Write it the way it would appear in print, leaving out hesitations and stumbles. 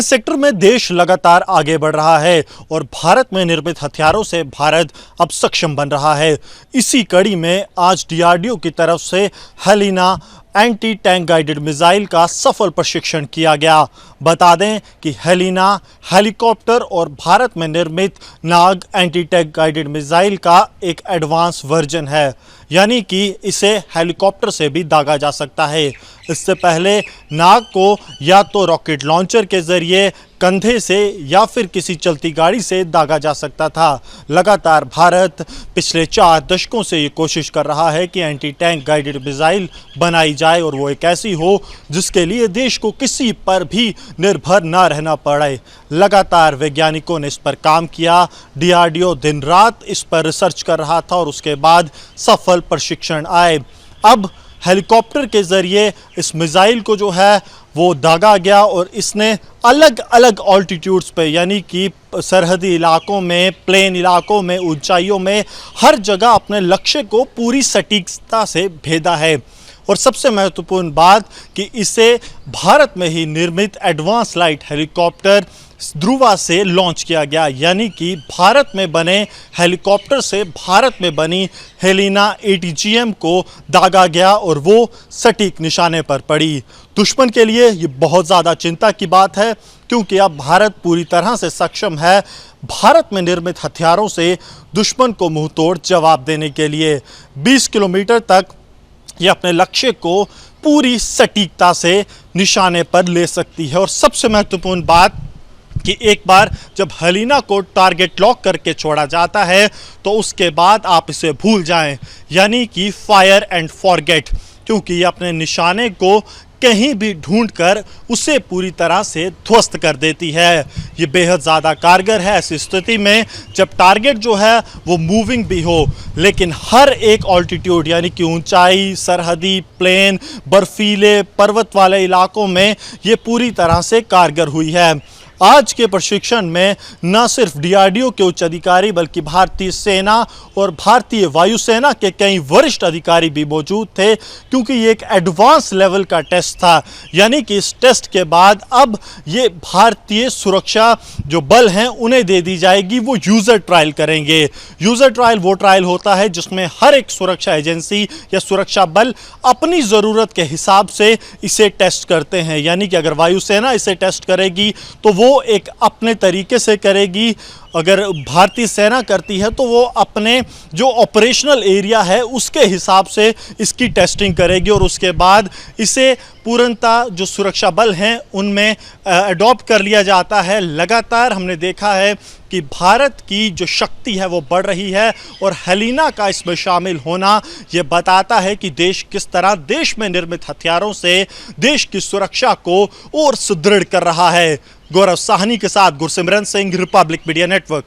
Defence sector में देश लगातार आगे बढ़ रहा है और भारत में निर्मित हथियारों से भारत अब सक्षम बन रहा है। इसी कड़ी में आज डीआरडीओ की तरफ से Helina anti tank guided missile का सफल प्रशिक्षण किया गया। बता दें कि हेलिना हेलीकॉप्टर और भारत में निर्मित नाग एंटी टैंक गाइडेड मिसाइल का एक एडवांस वर्जन है, यानी कि इसे हेलीकॉप्टर से भी दागा जा सकता है। इससे पहले नाग को या तो रॉकेट लॉन्चर के जरिए कंधे से या फिर किसी चलती गाड़ी से दागा जा सकता था। लगातार भारत पिछले 4 दशकों से ये कोशिश कर रहा है कि एंटी टैंक गाइडेड मिसाइल बनाई जाए और वो एक ऐसी हो जिसके लिए देश को किसी पर भी निर्भर ना रहना पड़े। लगातार वैज्ञानिकों ने इस पर काम किया। डीआरडीओ दिन रात इस पर रिसर्च कर रहा था और उसके बाद सफल प्रशिक्षण आए। अब हेलीकॉप्टर के ज़रिए इस मिसाइल को जो है वो दागा गया और इसने अलग अलग ऑल्टीट्यूड्स पे, यानी कि सरहदी इलाकों में, प्लेन इलाकों में, ऊंचाइयों में, हर जगह अपने लक्ष्य को पूरी सटीकता से भेदा है। और सबसे महत्वपूर्ण बात कि इसे भारत में ही निर्मित एडवांस लाइट हेलीकॉप्टर ध्रुवा से लॉन्च किया गया, यानी कि भारत में बने हेलीकॉप्टर से भारत में बनी हेलिना ATGM को दागा गया और वो सटीक निशाने पर पड़ी। दुश्मन के लिए ये बहुत ज़्यादा चिंता की बात है, क्योंकि अब भारत पूरी तरह से सक्षम है भारत में निर्मित हथियारों से दुश्मन को मुंहतोड़ जवाब देने के लिए। 20 किलोमीटर तक ये अपने लक्ष्य को पूरी सटीकता से निशाने पर ले सकती है। और सबसे महत्वपूर्ण बात कि एक बार जब हेलिना को टारगेट लॉक करके छोड़ा जाता है तो उसके बाद आप इसे भूल जाएं, यानी कि फायर एंड फॉरगेट, क्योंकि ये अपने निशाने को कहीं भी ढूंढकर उसे पूरी तरह से ध्वस्त कर देती है। ये बेहद ज़्यादा कारगर है ऐसी स्थिति में जब टारगेट जो है वो मूविंग भी हो, लेकिन हर एक ऑल्टीट्यूड, यानी कि ऊंचाई, सरहदी, प्लेन, बर्फीले, पर्वत वाले इलाकों में ये पूरी तरह से कारगर हुई है। आज के प्रशिक्षण में न सिर्फ डीआरडीओ के उच्च अधिकारी बल्कि भारतीय सेना और भारतीय वायुसेना के कई वरिष्ठ अधिकारी भी मौजूद थे, क्योंकि ये एक एडवांस लेवल का टेस्ट था। यानी कि इस टेस्ट के बाद अब ये भारतीय सुरक्षा जो बल हैं उन्हें दे दी जाएगी, वो यूज़र ट्रायल करेंगे। यूज़र ट्रायल वो ट्रायल होता है जिसमें हर एक सुरक्षा एजेंसी या सुरक्षा बल अपनी ज़रूरत के हिसाब से इसे टेस्ट करते हैं। यानी कि अगर वायुसेना इसे टेस्ट करेगी तो वो एक अपने तरीके से करेगी, अगर भारतीय सेना करती है तो वो अपने जो ऑपरेशनल एरिया है उसके हिसाब से इसकी टेस्टिंग करेगी और उसके बाद इसे पूर्णतः जो सुरक्षा बल हैं उनमें अडॉप्ट कर लिया जाता है। लगातार हमने देखा है कि भारत की जो शक्ति है वो बढ़ रही है और हेलिना का इसमें शामिल होना ये बताता है कि देश किस तरह देश में निर्मित हथियारों से देश की सुरक्षा को और सुदृढ़ कर रहा है। गौरव साहनी के साथ Gursimran Singh, Republic media network.